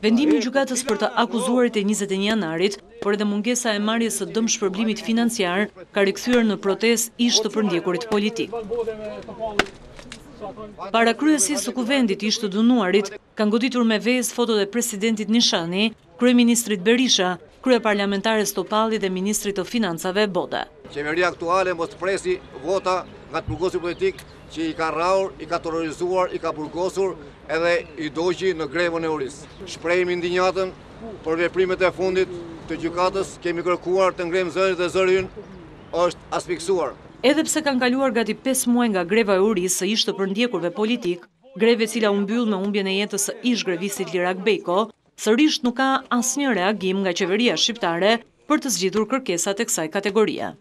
Vendimi i gjykatës për të akuzuarit e 21 janarit, por edhe mungesa e marrjes së dëmshpërblimit financiar ka rikthyer në protestë ish të përndjekurit politik. Para kryesisë së kuvendit ish të dënuarit kanë goditur me vezë fotot e presidentit Nishani, kryeministrit Berisha, kryeparlamentares Topalli dhe ministrit të financave Boda. Qeveria aktuale mos presi vota nga të burgosi politik që i ka rraur, i ka terrorizuar, i ka burgosur edhe i doqi në grevën e uris. Shprehim indinjatën për veprimet e fundit të gjykatës, kemi kërkuar të ngrem zërin dhe zërin është asfiksuar. Edhe pse kanë kaluar gati 5 muaj nga greva e urisë së ish të përndjekurve politik, greve e cila u mbyll me humbjen e jetës së ish grevistit Lirak Beko, sërish nuk ka asnjë reagim nga qeveria shqiptare për të zgjidhur kërkesat e kësaj kategorie.